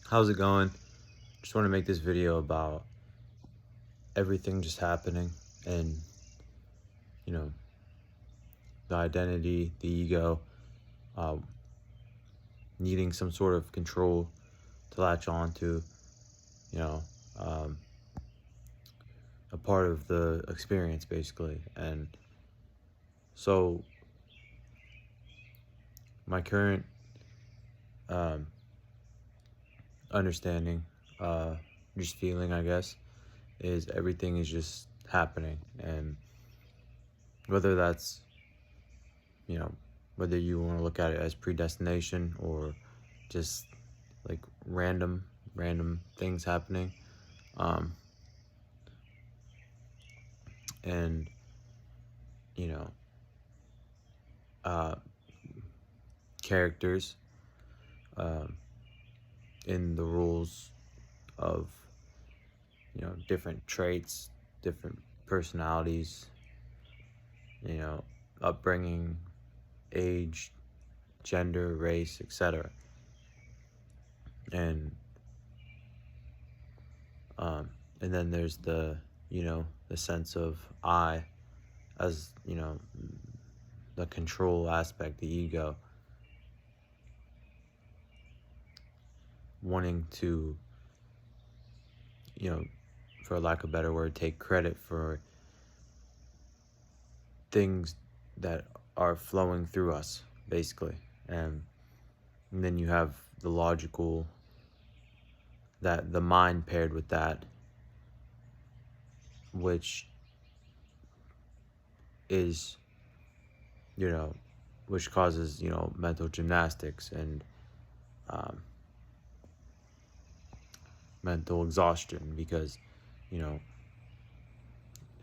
How's it going? Just want to make this video about everything just happening and, you know, the identity, the ego, uh, needing some sort of control to latch on to, you know, um, a part of the experience basically. And so my current um, understanding, just feeling, I guess, is everything is just happening. And whether that's, you know, whether you want to look at it as predestination or just like random things happening, um and you know uh characters um in the rules of, different traits, different personalities, you know upbringing, age, gender, race, etc. And um and then there's the sense of I, as the control aspect, the ego, wanting to, you know, for lack of a better word, take credit for things that are flowing through us, basically. And then you have the logical, that the mind paired with that, which is, you know, which causes, mental gymnastics and um, mental exhaustion because, you know,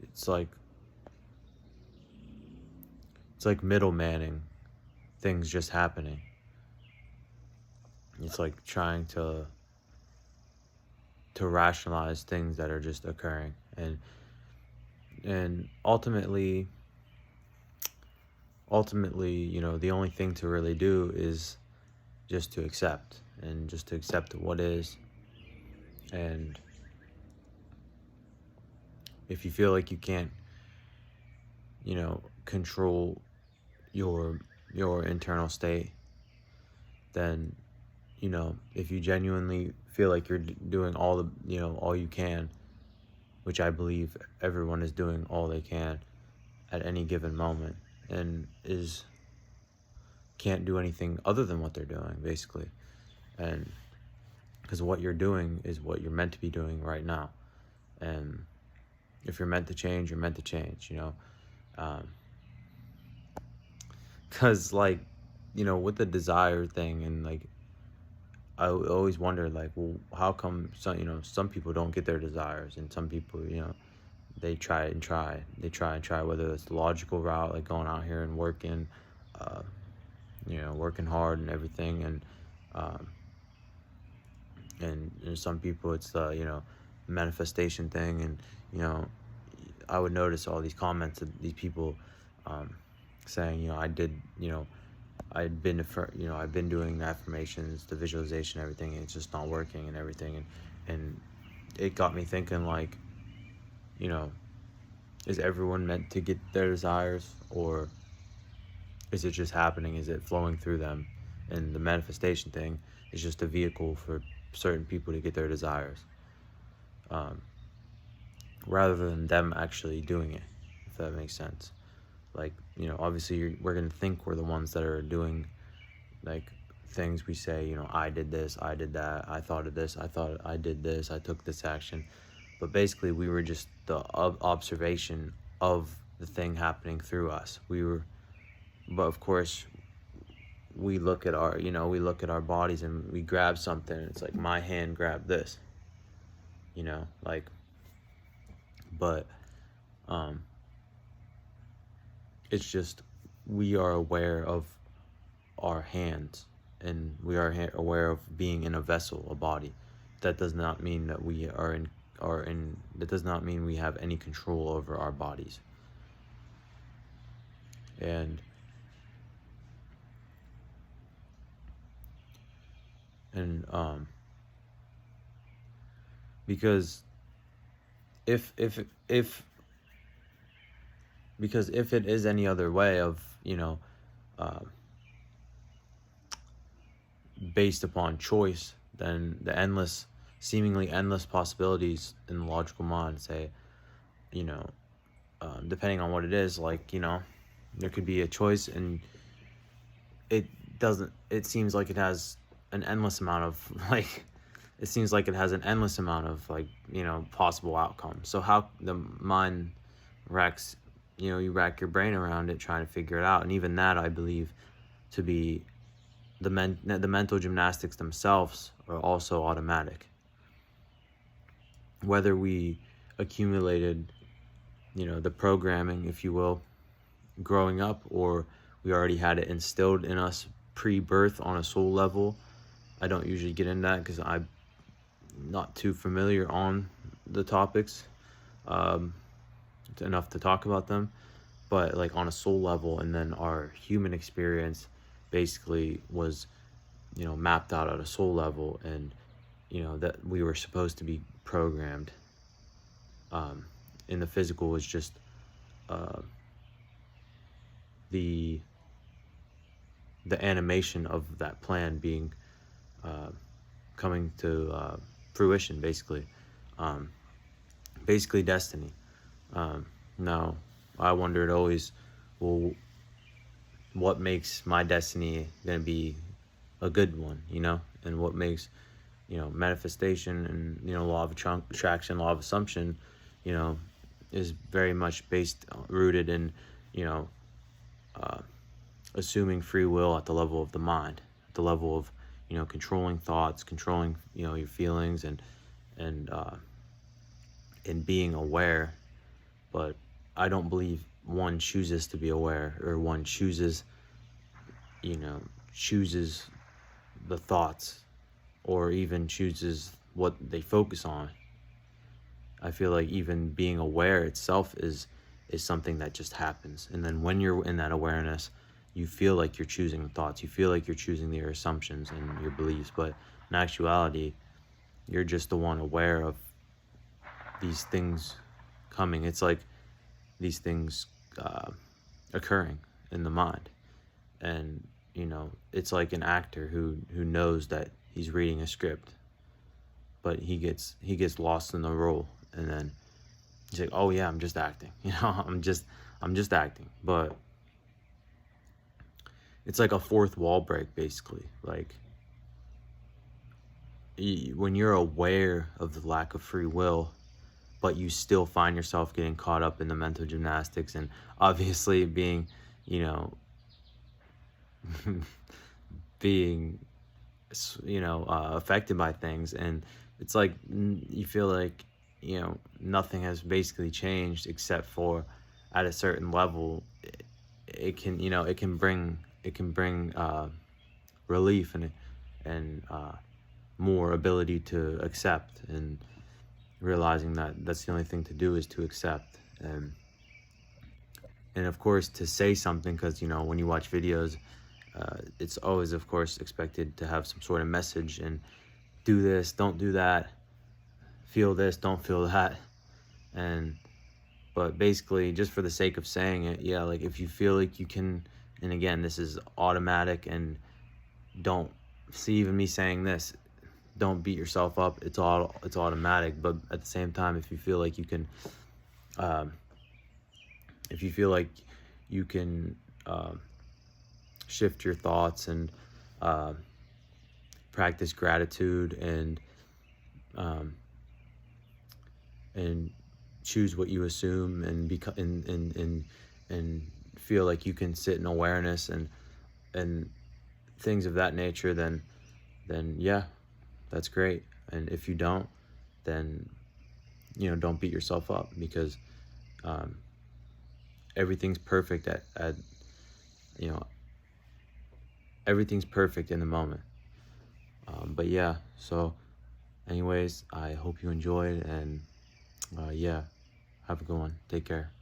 it's like middlemaning things just happening. It's like trying to rationalize things that are just occurring, and ultimately, the only thing to really do is just to accept, and just to accept what is. And if you feel like you can't, control your internal state, then, if you genuinely feel like you're doing all you can, which I believe everyone is doing all they can at any given moment, and is can't do anything other than what they're doing, basically. And because what you're doing is what you're meant to be doing right now. And if you're meant to change, you're meant to change, because with the desire thing, and like I always wonder, like, well, how come some people don't get their desires, and some people, they try and try, whether it's the logical route, like going out here and working, uh, working hard and everything. Um, and some people, it's the, manifestation thing. And, you know, I would notice all these comments of these people, um, saying, I've been doing the affirmations, the visualization, everything, and it's just not working and everything. And it got me thinking, like, you know, is everyone meant to get their desires, or is it just happening? Is it flowing through them? And the manifestation thing is just a vehicle for certain people to get their desires, um, rather than them actually doing it, if that makes sense. Like, obviously we're going to think we're the ones that are doing, like, things we say, I did this, I did that, I thought of this, I thought I did this, I took this action. But basically, we were just the observation of the thing happening through us. But of course, we look at our bodies and we grab something. And it's like my hand grabbed this, like, but um, it's just we are aware of our hands, and we are aware of being in a vessel, a body. That does not mean that we that does not mean we have any control over our bodies. And and because if if if because if it is any other way of, uh, based upon choice, then the seemingly endless possibilities in the logical mind say, you know, depending on what it is, like, there could be a choice, and it doesn't, it seems like it has an endless amount of, like, it seems like it has an endless amount of, like, possible outcomes. So how the mind racks, you rack your brain around it trying to figure it out. And even that, I believe to be the mental gymnastics themselves are also automatic. Whether we accumulated, the programming, if you will, growing up, or we already had it instilled in us pre-birth on a soul level. I don't usually get into that because I'm not too familiar on the topics enough to talk about them, but like on a soul level, and then our human experience basically was, mapped out at a soul level, and that we were supposed to be programmed. And the physical was just the animation of that plan being coming to fruition, basically. Basically destiny. Now, I wondered always, well, what makes my destiny gonna be a good one, and what makes, manifestation and, law of attraction, law of assumption, is very much rooted in, assuming free will at the level of the mind, at the level of, controlling thoughts, controlling, your feelings, and being aware. But I don't believe one chooses to be aware, or one chooses the thoughts, or even chooses what they focus on. I feel like even being aware itself is something that just happens. And then when you're in that awareness, you feel like you're choosing thoughts, you feel like you're choosing your assumptions and your beliefs, but in actuality, you're just the one aware of these things coming. It's like these things occurring in the mind. And it's like an actor who knows that he's reading a script, but he gets lost in the role, and then he's like, oh yeah, I'm just acting, I'm just acting. But it's like a fourth wall break, basically. Like, when you're aware of the lack of free will, but you still find yourself getting caught up in the mental gymnastics, and obviously being, being, affected by things. And it's like, you feel like, nothing has basically changed, except for at a certain level, it can, it can bring relief, and more ability to accept, and realizing that that's the only thing to do is to accept. And of course to say something, because when you watch videos, it's always, of course, expected to have some sort of message, and do this, don't do that, feel this, don't feel that. But basically, just for the sake of saying it, yeah, like, if you feel like you can, and again, this is automatic, and don't see, even me saying this, don't beat yourself up, it's automatic. But at the same time, if you feel like you can, shift your thoughts, and practice gratitude, and choose what you assume, and and feel like you can sit in awareness, and things of that nature, then yeah, that's great. And if you don't, then don't beat yourself up, because everything's perfect at everything's perfect in the moment. But yeah, so anyways, I hope you enjoyed, and yeah, have a good one. Take care.